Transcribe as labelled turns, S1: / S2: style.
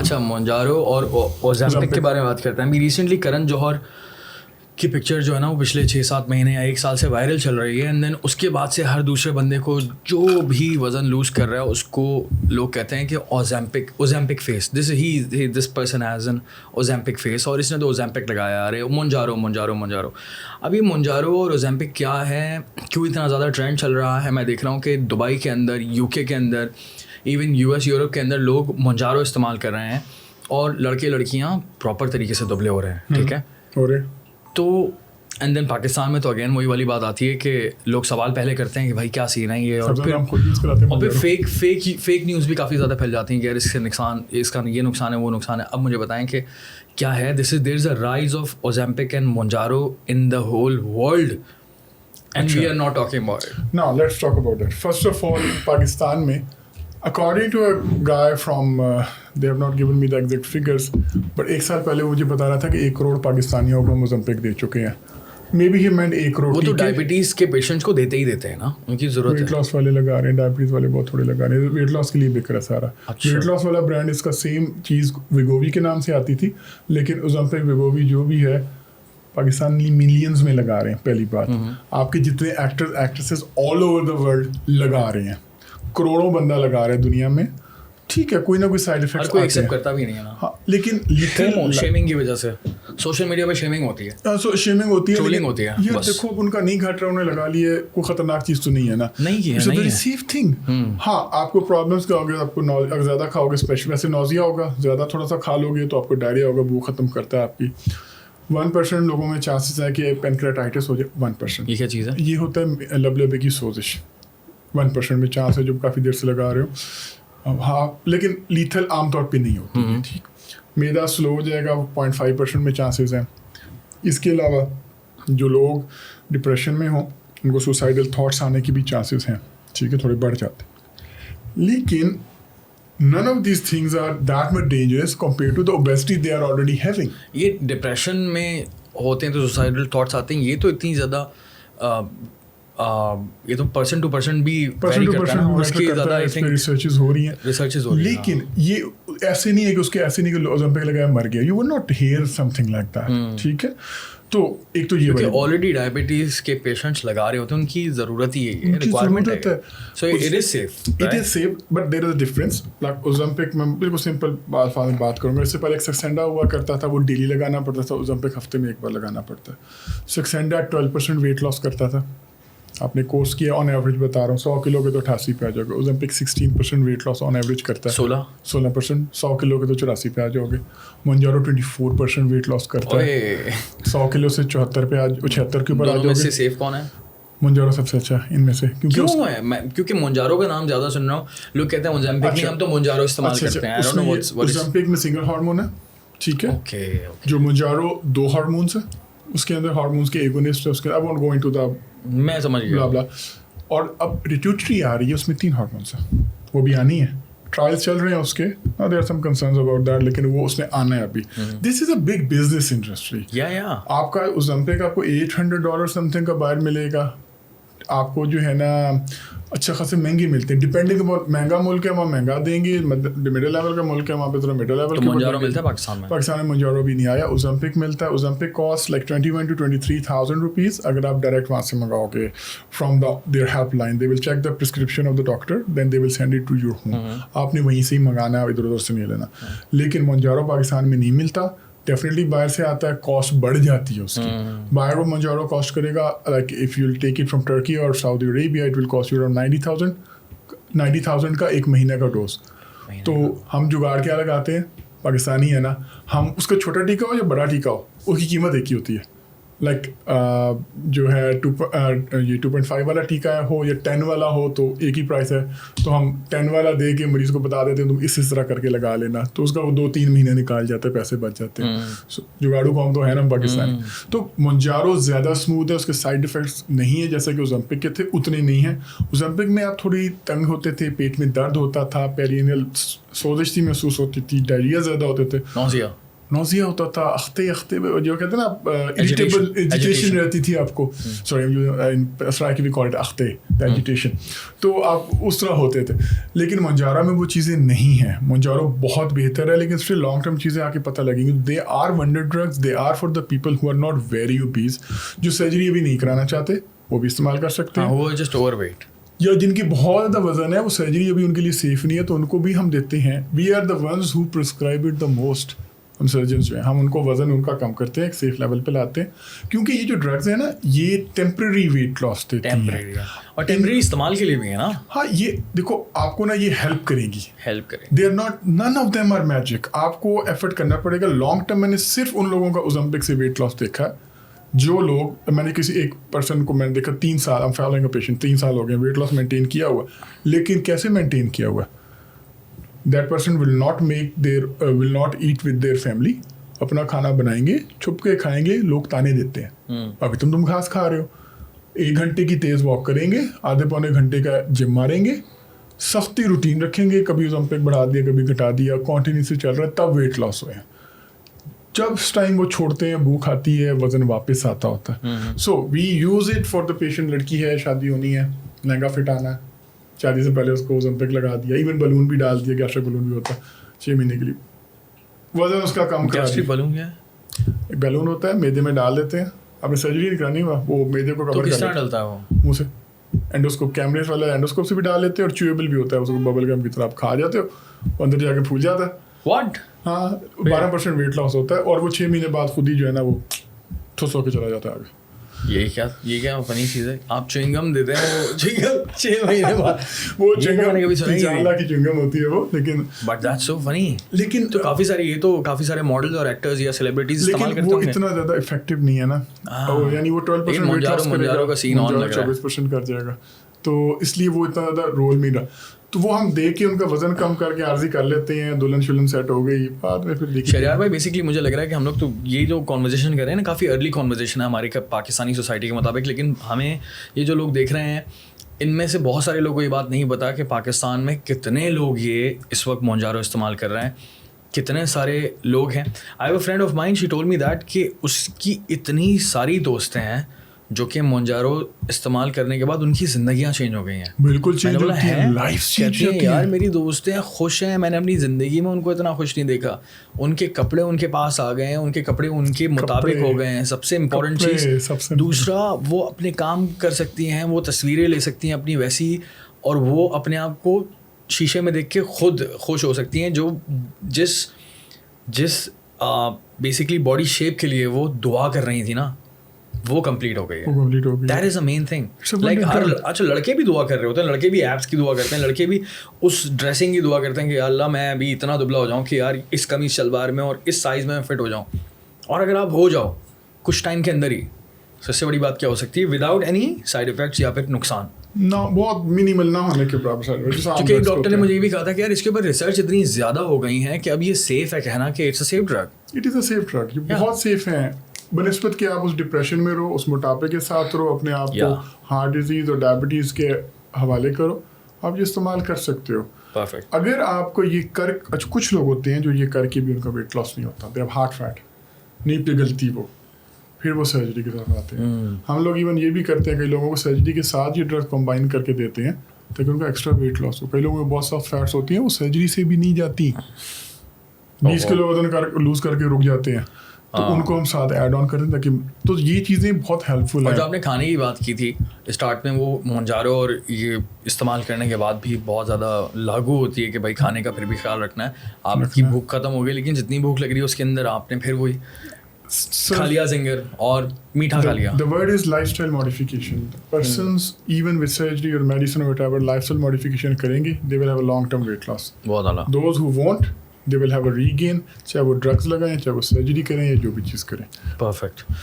S1: اچھا مونجارو اور اوزیمپک کے بارے میں بات کرتے ہیں. ابھی ریسنٹلی کرن جوہر کی پکچر جو ہے نا وہ پچھلے 6-7 مہینے یا 1 سال سے وائرل چل رہی ہے. اینڈ دین اس کے بعد سے ہر دوسرے بندے کو جو بھی وزن لوز کر رہا ہے اس کو لوگ کہتے ہیں کہ Ozempic face, this person has an Ozempic face, اور اس نے تو اوزیمپک لگایا. ارے مونجارو. ابھی مونجارو اور اوزیمپک کیا ہے, کیوں اتنا زیادہ ٹرینڈ چل رہا ہے؟ میں دیکھ رہا ہوں کہ دبئی کے اندر, UK کے اندر, ایون US یورپ کے اندر لوگ مونجارو استعمال کر رہے ہیں, اور لڑکے لڑکیاں پراپر طریقے سے دبلے ہو رہے ہیں. ٹھیک ہے, تو اینڈ دین پاکستان میں تو اگین وہی والی بات آتی ہے کہ لوگ سوال پہلے کرتے ہیں کہ بھائی کیا سین ہے یہ, اور پھر فیک نیوز بھی کافی زیادہ پھیل جاتی ہیں کہ یار اس سے نقصان, اس کا یہ نقصان ہے وہ نقصان ہے. اب مجھے بتائیں کہ کیا ہے there is a rise of Ozempic and Mounjaro in the whole world and we are not talking about it.
S2: Now let's talk about that. First of all, Pakistan میں according to a guy from they have not given me the exact figures, but 1 سال پہلے مجھے بتا رہا تھا کہ 1 کروڑ پاکستانیوں کو اوزیمپک دے چکے ہیں. Maybe he meant 1 crore.
S1: وہ تو ڈائبٹیز کے پیشنٹس کو دیتے ہی دیتے ہیں نا, ان کی ضرورت ہے.
S2: ویٹ لاس والے لگا رہے ہیں, ڈائبٹیز والے بہت تھوڑے لگا رہے ہیں. ویٹ لاس کے لیے بک رہا ہے سارا. ویٹ لاس والا برانڈ اس کا سیم چیز ویگووی کے نام سے آتی تھی, لیکن اوزیمپک ویگووی جو بھی ہے پاکستانی ملینز میں لگا رہے ہیں. پہلی بات, آپ کے جتنے actors actresses all over the world لگا رہے ہیں, کروڑوں بندہ لگا رہا ہے دنیا میں. ٹھیک ہے, کوئی نہ کوئی سائڈ افیکٹس
S1: کوئی ایکسیپٹ کرتا بھی نہیں ہے نا.
S2: ہاں, لیکن
S1: شیمنگ کی وجہ سے سوشل میڈیا پہ شیمنگ ہوتی ہے,
S2: شیمنگ ہوتی ہے,
S1: ٹرولنگ ہوتی ہے.
S2: یہ دیکھو ان کا نہیں گھٹ رہا, انہوں نے لگا لیے, کوئی خطرناک چیز تو نہیں ہے نا.
S1: نہیں ہے
S2: سیف تھنگ. ہاں, آپ کو پرابلمس کیا ہوگا, آپ کو اگر زیادہ کھاؤ گے, اسپیشلی ویسے نوزیا ہوگا, زیادہ تھوڑا سا کھا لو گے تو آپ کو ڈائریا ہوگا, بو ختم کرتا ہے آپ کی. 1% لوگوں میں چانسز ہے کہ پینکریاٹائٹس ہو جائے. 1%.
S1: یہ کیا چیز ہے؟
S2: یہ ہوتا ہے لبلبے کی سوزش. 1% میں چانس ہے جو کافی دیر سے لگا رہے ہو. ہاں, لیکن لیتھل عام طور پہ نہیں ہوتی ہے. ٹھیک, میدا سلو ہو جائے گا, 0.5% میں چانسز ہیں. اس کے علاوہ جو لوگ ڈپریشن میں ہوں ان کو سوسائڈل تھاٹس آنے کی بھی چانسز ہیں. ٹھیک ہے, تھوڑے بڑھ جاتے ہیں. لیکن none of these things are that much dangerous compared to the obesity they are already having.
S1: یہ ڈپریشن میں ہوتے ہیں تو سوسائڈل تھاٹس آتے ہیں, یہ تو اتنی زیادہ یہ تو پرسن ٹو پرسن بھی ویری کرتا ہے, اس کی زیادہ آئی تھنک
S2: ریسرچز ہو رہی ہیں.
S1: لیکن
S2: یہ ایسے نہیں ہے کہ اس کے ایسے نہیں کہ اوزیمپک لگایا مر گیا. You will not hear something like that. ٹھیک ہے, تو ایک تو یہ
S1: آلریڈی ڈائبٹیز کے پیشنٹس لگا رہے ہوتے ہیں, ان کی ضرورت ہی ہے, ریکوائرمنٹ ہے. So it is safe,
S2: but there is a difference. Like Ozempic میں بالکل سمپل بات کروں گا. اس سے پہلے ایک سکسینڈا ہوا کرتا تھا, وہ ڈیلی لگانا پڑتا تھا. اوزیمپک ہفتے میں 1 بار لگانا پڑتا ہے. سکسینڈا 12% ویٹ لاس کرتا تھا. آپ نے کورس کیا, آن ایوریج بتا رہا ہوں, 100 کلو کے تو 88 پہ آ جاؤ گے. اوزیمپک 16% ویٹ لاس آن ایوریج کرتا ہے. 16%. 100 کلو کے تو 84 پہ آ جاؤ گے. مونجارو 24% ویٹ لاس کرتا ہے. 100 کلو سے 74 پہ 76 کے اوپر آ جاؤ گے.
S1: سیف کون ہے؟
S2: مونجارو سب سے اچھا ان میں سے.
S1: کیونکہ مونجارو کا نام زیادہ سن رہا ہوں, لوگ کہتے ہیں اوزیمپک نہیں, ہم تو مونجارو استعمال کرتے ہیں.
S2: اوزیمپک میں سنگل ہارمون ہے. ٹھیک ہے, جو مونجارو 2 ہارمونس ہیں, اس کے اندر ہارمونس کے ایگونسٹ ہے. اس کے I won't go into the
S1: میں سمجھ گیا.
S2: اور اب ریٹیوٹری آ رہی ہے, اس میں 3 ہارمونس ہیں, وہ بھی آنی ہے. ٹرائلس چل رہے ہیں اس کے, there are some concerns about that, لیکن وہ اس میں آنا ہے ابھی. This is a big business industry. آپ کا اوزیمپک آپ کو $800 سم تھنگ کا باہر ملے گا. آپ کو جو ہے نا اچھا خاصے مہنگے ملتے ہیں, ڈپینڈنگ اباؤٹ. مہنگا ملک ہے وہاں مہنگا دیں گے, مڈل لیول کا ملک ہے وہاں پہ ذرا مڈل لیول.
S1: مونجارو ملتا ہے پاکستان میں؟
S2: پاکستان میں مونجارو بھی نہیں آیا. اوزیمپک ملتا ہے. Ozempic cost like 21,000 to 23,000 rupees. اگر آپ ڈائریکٹ وہاں سے منگاؤ گے from their helpline, they will check the prescription of the doctor, then they will send it to your home. آپ نے وہیں سے ہی منگانا ہے, ادھر ادھر سے نہیں لینا. لیکن مونجارو پاکستان میں نہیں ملتا. ڈیفینیٹلی باہر سے آتا ہے, کاسٹ بڑھ جاتی ہے اس کی. باہر وہ مونجارو کاسٹ کرے گا like if you will take it from Turkey اور Saudi Arabia, it will cost you around 90,000 کا 1 مہینے کا ڈوز. تو ہم جگاڑ کیا لگاتے ہیں, پاکستانی ہے نا, ہم اس کا چھوٹا ٹیکا ہو یا بڑا ٹیکا ہو, اس کی قیمت ایک ہی ہوتی ہے. لائک جو ہے 2.5 والا ٹیکا ہو یا 10 والا ہو تو ایک ہی پرائس ہے. تو ہم 10 والا دے کے مریض کو بتا دیتے ہیں تم اس طرح کر کے لگا لینا, تو اس کا وہ 2-3 مہینے نکال جاتا ہے, پیسے بچ جاتے ہیں. جگاڑو قوم تو ہے نا پاکستانی. تو مونجارو زیادہ اسموتھ ہے, اس کے سائڈ افیکٹس نہیں ہے جیسے کہ اوزیمپک کے تھے, اتنے نہیں ہیں. اوزیمپک میں آپ تھوڑی تنگ ہوتے تھے, پیٹ میں درد ہوتا تھا, پیرینیل سوزش سی محسوس ہوتی تھی, ڈائریا زیادہ ہوتے تھے. نوزیا ہوتا تھا, اختے جو کہتے ہیں نا اریٹیبل ایجیٹیشن رہتی تھی آپ کو, سوری اسرائیکی بھی کال اٹ اختے ایجیٹیشن, تو آپ اس طرح ہوتے تھے. لیکن منجارو میں وہ چیزیں نہیں ہیں. منجارو بہت بہتر ہے, لیکن اس سے لانگ ٹرم چیزیں آ کے پتہ لگیں گی. They are wonder drugs, they are for the people who are not very obese, جو سرجری ابھی نہیں کرانا چاہتے وہ بھی استعمال کر سکتے ہیں.
S1: وہ جسٹ اوور ویٹ,
S2: یا جن کی بہت زیادہ وزن ہے, وہ سرجری ابھی ان کے لیے سیف نہیں ہے, تو ان کو بھی ہم دیتے ہیں. We are the ones who prescribe it the most. ہم سرجنس جو ہیں, ہم ان کو وزن ان کا کم کرتے ہیں, ایک سیف لیول پہ لاتے ہیں, کیونکہ یہ جو ڈرگز ہیں نا یہ ٹیمپریری ویٹ لاس دیتی ہیں,
S1: اور ٹیمپریری استعمال کے لیے بھی ہے نا.
S2: ہاں یہ دیکھو آپ کو نا یہ ہیلپ کرے گی,
S1: ہیلپ کرے.
S2: They are not, none of them are magic. آپ کو ایفرٹ کرنا پڑے گا لانگ ٹرم. میں نے صرف ان لوگوں کا اوزمپک سے ویٹ لاس دیکھا ہے جو لوگ, میں نے کسی ایک پرسن کو میں نے دیکھا 3 سال, I'm following a patient, 3 سال ہو گئے, ویٹ لاس مینٹین کیا ہوا. لیکن کیسے مینٹین کیا ہوا؟ That person will not eat with their family. اپنا کھانا بنائیں گے, چھپ کے کھائیں گے, لوگ تانے دیتے ہیں ابھی تم گھاس کھا رہے ہو. 1 گھنٹے کی تیز واک کریں گے, آدھے پونے گھنٹے کا جم ماریں گے, سختی روٹین رکھیں گے, کبھی اوزمپک بڑھا دیا کبھی گھٹا دیا, کنٹینیوسلی چل رہا ہے, تب ویٹ لاس ہوئے ہیں. جب اس ٹائم وہ چھوڑتے ہیں, بھوک آتی ہے, وزن واپس آتا ہوتا ہے. So we use it for the patient. لڑکی ہے, شادی ہونی ہے, لہنگا فٹ آنا ہے, شادی سے پہلے اس کو اوزمپک لگا دیا, ایون بلون بھی ڈال دیا, گیسٹرک بلون بھی ہوتا ہے 6 مہینے کے لیے, وزن اس کا کم کرا دیا.
S1: بلون کیا ہے؟
S2: ایک بیلون ہوتا ہے, میدے میں ڈال دیتے ہیں. اب سرجری نہیں کرانی, وہ میدے کو کور
S1: کر ڈالتا ہے وہ
S2: منہ سے. اینڈوسکوپ, کیمرے والا اینڈوسکوپ سے بھی ڈال لیتے ہیں, اور چیویبل بھی ہوتا ہے, اس کو ببل گم کی طرح آپ کھا جاتے ہو, اندر جا کے پھول جاتا ہے.
S1: واٹ؟
S2: ہاں 12% ویٹ لاس ہوتا ہے, اور وہ 6 مہینے بعد خود ہی جو ہے نا وہ ٹھوس ہو کے چلا جاتا ہے آگے.
S1: یہ کیا فنی چیز ہے, آپ چوئنگم دیتے ہیں, وہ چوئنگم 6 مہینے بعد,
S2: وہ چوئنگم 3 سال کی چوئنگم ہوتی ہے وہ. لیکن
S1: بٹ دیٹس سو فنی.
S2: لیکن
S1: تو کافی سارے ماڈلز اور ایکٹرز یا سیلیبریٹیز استعمال کرتے
S2: ہیں, وہ اتنا زیادہ افیکٹو نہیں ہے نا, یعنی وہ 12% ویٹ لاس کرے گا, 24% کر جائے گا, تو اس لیے وہ اتنا زیادہ رول نہیں رہا. تو وہ ہم دیکھ کے ان کا وزن کم کر کے عارضی کر لیتے ہیں, دلہن شلن سیٹ ہو گئی, بعد میں پھر دیکھیں.
S1: شہریار بھائی بیسکلی مجھے لگ رہا ہے کہ ہم لوگ تو یہ جو کانورزیشن کر رہے ہیں نا, کافی ارلی کانورزیشن ہے ہماری پاکستانی سوسائٹی کے مطابق, لیکن ہمیں یہ جو لوگ دیکھ رہے ہیں ان میں سے بہت سارے لوگوں کو یہ بات نہیں پتا کہ پاکستان میں کتنے لوگ یہ اس وقت مونجارو استعمال کر رہے ہیں, کتنے سارے لوگ ہیں. I have a friend of mind, she told me that کہ اس کی اتنی ساری دوستیں ہیں جو کہ مونجارو استعمال کرنے کے بعد ان کی زندگیاں چینج ہو گئی ہیں.
S2: بالکل چینج ہوتی ہیں, لائف چینج ہوتی ہے.
S1: یار میری دوستیں خوش ہیں, میں نے اپنی زندگی میں ان کو اتنا خوش نہیں دیکھا. ان کے کپڑے ان کے پاس آ گئے ہیں, ان کے کپڑے ان کے مطابق ہو گئے ہیں, سب سے امپورٹنٹ چیز. دوسرا, وہ اپنے کام کر سکتی ہیں, وہ تصویریں لے سکتی ہیں اپنی ویسی, اور وہ اپنے آپ کو شیشے میں دیکھ کے خود خوش ہو سکتی ہیں. جو جس بیسکلی باڈی شیپ کے لیے وہ دعا کر رہی تھی نا, وہ کمپلیٹ ہو گئی ہے. That is a main thing. Like اچھا لڑکے بھی دعا کر رہے ہوتے ہیں, لڑکے بھی ایپس کی دعا کرتے ہیں, لڑکے بھی اس ڈریسنگ کی دعا کرتے ہیں کہ اللہ میں ابھی اتنا دبلا ہو جاؤں کہ یار اس قمیص شلوار میں اور اس سائز میں فٹ ہو جاؤں. اور اگر آپ ہو جاؤ کچھ ٹائم کے اندر ہی, سب سے بڑی بات کیا ہو سکتی ہے, وداؤٹ اینی سائڈ افیکٹس یا پھر نقصان,
S2: بہت منیمل نہ ہونے کے برابر.
S1: کیونکہ ایک ڈاکٹر نے مجھے یہ بھی کہا تھا کہ یار اس کے اوپر ریسرچ اتنی زیادہ ہو گئی ہیں کہ اب یہ سیف ہے کہنا کہ it's a safe drug.
S2: It is a safe drug, یہ بہت سیف ہیں بنسبت کہ آپ اس ڈپریشن میں رہو, اس موٹاپے کے ساتھ رہو, اپنے آپ کو ہارٹ ڈیزیز اور ڈائبٹیز کے حوالے کرو, آپ یہ استعمال کر سکتے ہو.
S1: پرفیکٹ.
S2: اگر آپ کو یہ کر, کچھ لوگ ہوتے ہیں جو یہ کر کے بھی ان کا ویٹ لاس نہیں ہوتا, دے ہیو ہارٹ فیٹ, نہیں پگھلتی وہ, پھر وہ سرجری کی طرف آتے ہیں. ہم لوگ ایون یہ بھی کرتے ہیں, کئی لوگوں کو سرجری کے ساتھ یہ ڈرگ کمبائن کر کے دیتے ہیں تاکہ ان کا ایکسٹرا ویٹ لاس ہو. کئی لوگوں میں بہت سافٹ فیٹس ہوتی ہیں, وہ سرجری سے بھی نہیں جاتی, 20 کلو وزن لوز کر کے رک جاتے ہیں, تو ان کو ہم ساتھ ایڈ آن کریں تاکہ, تو یہ چیزیں بہت ہیلپ فل ہیں.
S1: اور جو آپ نے کھانے کی بات کی تھی اسٹارٹ میں, وہ مونجارو اور یہ استعمال کرنے کے بعد بھی بہت زیادہ لاگو ہوتی ہے کہ بھائی کھانے کا پھر بھی خیال رکھنا ہے. آپ کی بھوک ختم ہو گئی, لیکن جتنی بھوک لگ رہی ہے اس کے اندر آپ نے پھر وہی کھا لیا زنگر اور میٹھا کھا لیا.
S2: The word is lifestyle modification. Persons even with surgery or medicine or whatever lifestyle modification کریں گے, they will have a long term weight loss.
S1: بہت اعلیٰ.
S2: Those who won't, they will have a regain, چاہے وہ drugs لگائیں, چاہے وہ surgery کریں یا جو بھی چیز کریں.
S1: پرفیکٹ.